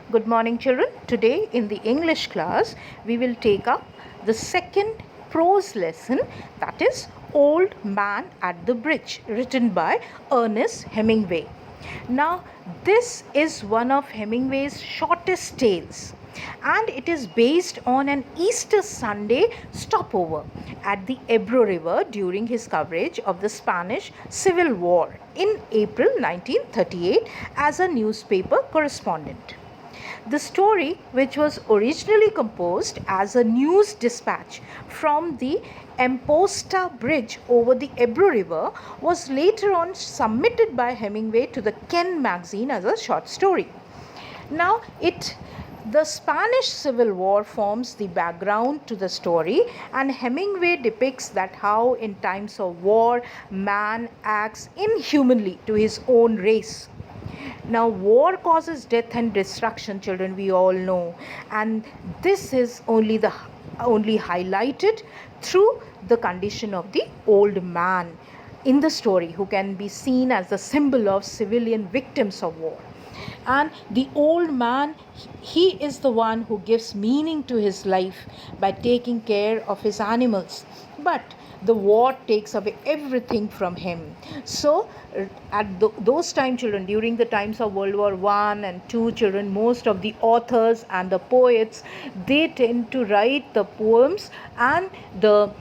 Good morning, children. Today in the English class, we will take up the second prose lesson, that is Old Man at the Bridge, written by Ernest Hemingway. Now, this is one of Hemingway's shortest tales, and it is based on an Easter Sunday stopover at the Ebro River during his coverage of the Spanish Civil War in April 1938 as a newspaper correspondent. The story, which was originally composed as a news dispatch from the Amposta Bridge over the Ebro River, was later on submitted by Hemingway to the Ken magazine as a short story. Now, the Spanish Civil War forms the background to the story, and Hemingway depicts that how in times of war man acts inhumanly to his own race. Now, war causes death and destruction, children, we all know, and this is only highlighted through the condition of the old man in the story, who can be seen as the symbol of civilian victims of war. And the old man, he is the one who gives meaning to his life by taking care of his animals, but the war takes away everything from him. So at those time, children, during the times of World War I and II, children, most of the authors and the poets, they tend to write the poems and the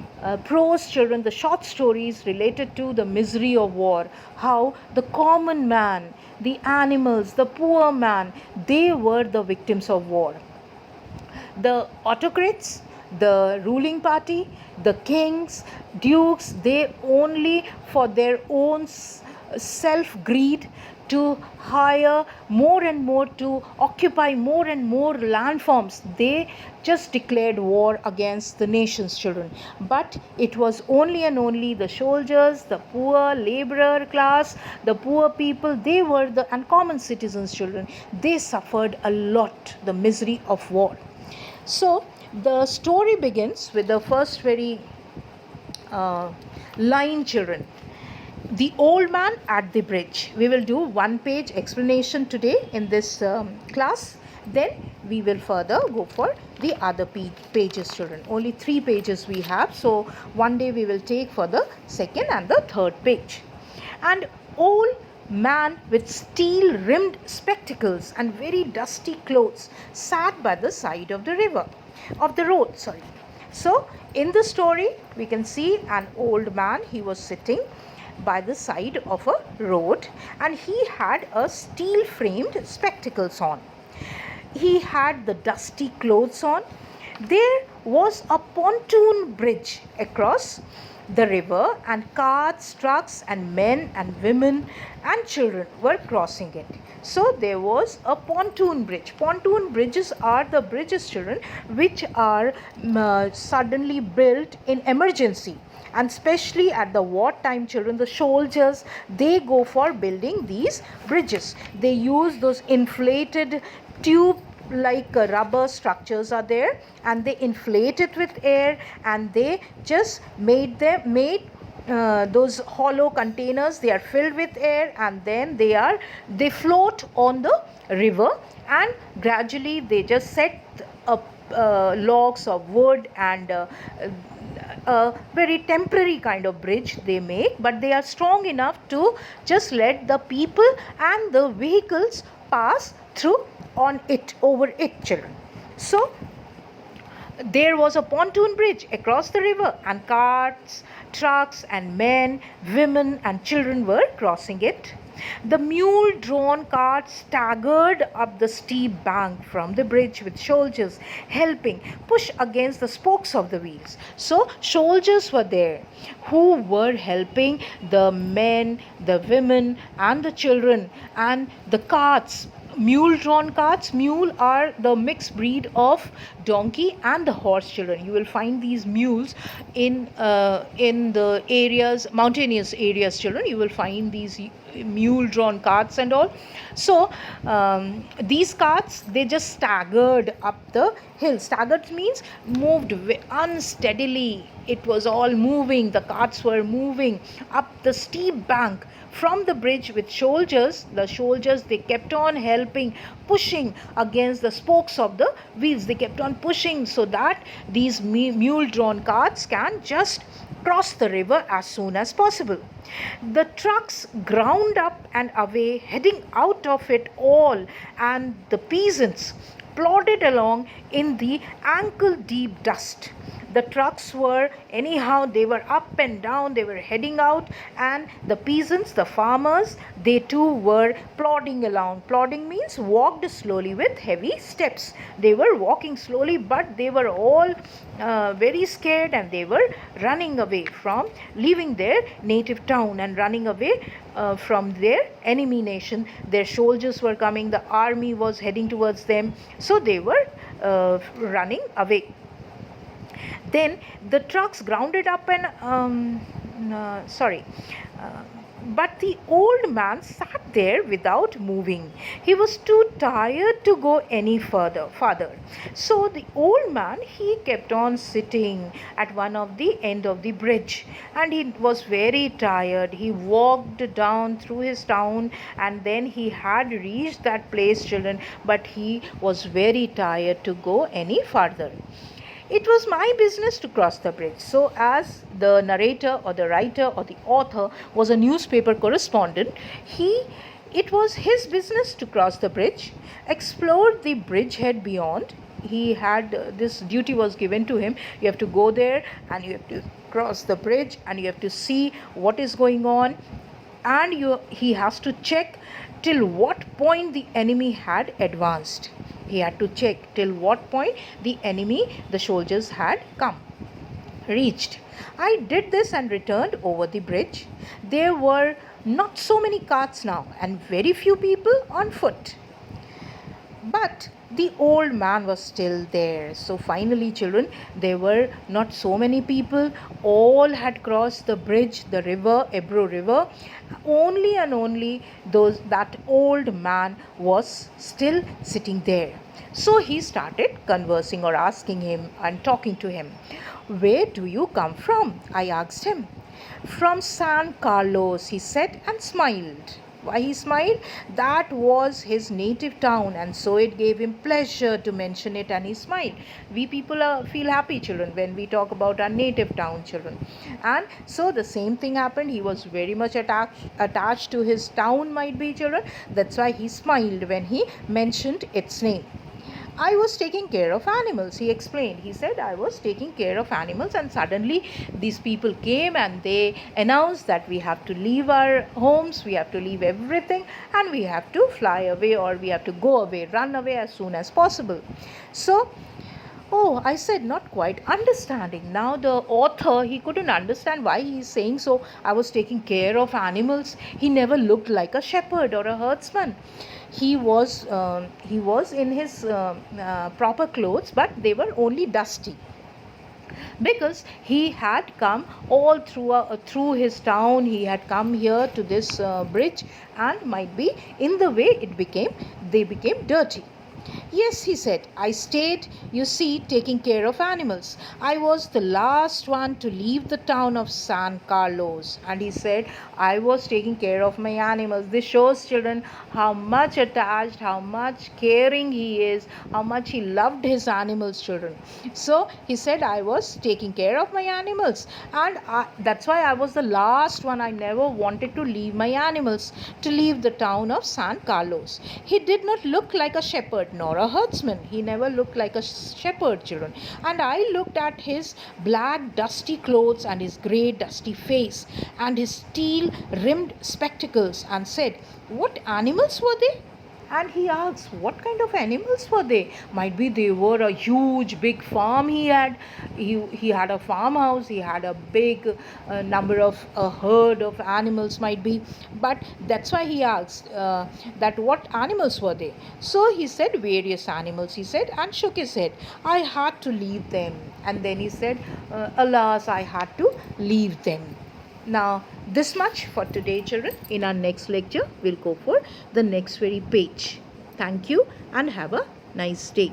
prose, children, the short stories related to the misery of war, how the common man, the animals, the poor man, they were the victims of war. The autocrats, the ruling party, the kings, dukes, they only for their own self-greed to hire more and more, to occupy more and more landforms, they just declared war against the nation's children. But it was only and only the soldiers, the poor laborer class, the poor people, they were the uncommon citizens, children. They suffered a lot, the misery of war. So the story begins with the first very line, children. The old man at the bridge. We will do one-page explanation today in this class. Then we will further go for the other pages, children. Only 3 pages we have. So one day we will take for the second and the third page. And old man with steel-rimmed spectacles and very dusty clothes sat by the side of the road. So in the story, we can see an old man. He was sitting by the side of a road, and he had a steel framed spectacles on. He had the dusty clothes on. There was a pontoon bridge across the river, and carts, trucks, and men and women and children were crossing it. So there was a pontoon bridge. Pontoon bridges are the bridges, children, which are suddenly built in emergency. And especially at the wartime, children, the soldiers, they go for building these bridges. They use those inflated tube like rubber structures are there, and they inflate it with air, and they just made those hollow containers. They are filled with air, and then they float on the river, and gradually they just set up logs of wood and a very temporary kind of bridge they make, but they are strong enough to just let the people and the vehicles pass through over it, children. So there was a pontoon bridge across the river, and carts, trucks, and men, women, and children were crossing it. The mule-drawn cart staggered up the steep bank from the bridge, with soldiers helping push against the spokes of the wheels. So soldiers were there who were helping the men, the women, and the children, and the carts. Mule-drawn carts. Mule are the mixed breed of donkey and the horse, children. You will find these mules in the mountainous areas, children. You will find these mule drawn carts and all. So these carts, they just staggered up the hill. Staggered means moved unsteadily. It was all moving, the carts were moving up the steep bank from the bridge with soldiers. The soldiers, they kept on helping, pushing against the spokes of the wheels. They kept on pushing so that these mule drawn carts can just cross the river as soon as possible. The trucks ground up and away, heading out of it all, and the peasants plodded along in the ankle deep dust. The trucks were anyhow, they were up and down, they were heading out, and the peasants, the farmers, they too were plodding along. Plodding means walked slowly with heavy steps. They were walking slowly, but they were all very scared, and they were running away from leaving their native town and running away from their enemy nation. Their soldiers were coming, the army was heading towards them, so they were running away. Then the trucks grounded up and but the old man sat there without moving. He was too tired to go any farther. So the old man, he kept on sitting at one of the end of the bridge, and he was very tired. He walked down through his town, and then he had reached that place, children, but he was very tired to go any farther. It was my business to cross the bridge. So, as the narrator or the writer or the author was a newspaper correspondent, it was his business to cross the bridge, explore the bridgehead beyond. He had this duty was given to him. You have to go there and you have to cross the bridge and you have to see what is going on, and he has to check till what point the enemy had advanced. He had to check till what point the soldiers had reached. I did this and returned over the bridge. There were not so many carts now, and very few people on foot. But the old man was still there. So finally, children, there were not so many people. All had crossed the bridge, the river, Ebro River. Only and only that old man was still sitting there. So he started conversing or asking him and talking to him. "Where do you come from?" I asked him. "From San Carlos," he said and smiled. Why he smiled? That was his native town, and so it gave him pleasure to mention it, and he smiled. We people feel happy, children, when we talk about our native town, children. And so the same thing happened. He was very much attached to his town, might be, children. That's why he smiled when he mentioned its name. "I was taking care of animals," he explained. He said, "I was taking care of animals, and suddenly these people came and they announced that we have to leave our homes, we have to leave everything, and we have to fly away, or we have to go away, run away as soon as possible." So, "Oh," I said, not quite understanding. Now the author, he couldn't understand why he is saying so. I was taking care of animals. He never looked like a shepherd or a herdsman. He was in his proper clothes, but they were only dusty, because he had come all through his town. He had come here to this bridge, and might be in the way they became dirty. "Yes," he said, "I stayed, you see, taking care of animals. I was the last one to leave the town of San Carlos." And he said, "I was taking care of my animals." This shows, children, how much attached, how much caring he is, how much he loved his animals, children. So he said, "I was taking care of my animals, and that's why I was the last one. I never wanted to leave my animals, to leave the town of San Carlos." He did not look like a shepherd nor a herdsman. He never looked like a shepherd, children. And I looked at his black dusty clothes and his grey dusty face and his steel rimmed spectacles and said, "What animals were they?" And he asked, "What kind of animals were they?" Might be they were a huge big farm he had. He had a farmhouse, he had a big number of a herd of animals, might be. But that's why he asked that what animals were they. So he said, "Various animals," he said, and shook his head. "I had to leave them." And then he said, "Alas, I had to leave them." Now, this much for today, children. In our next lecture, we'll go for the next very page. Thank you and have a nice day.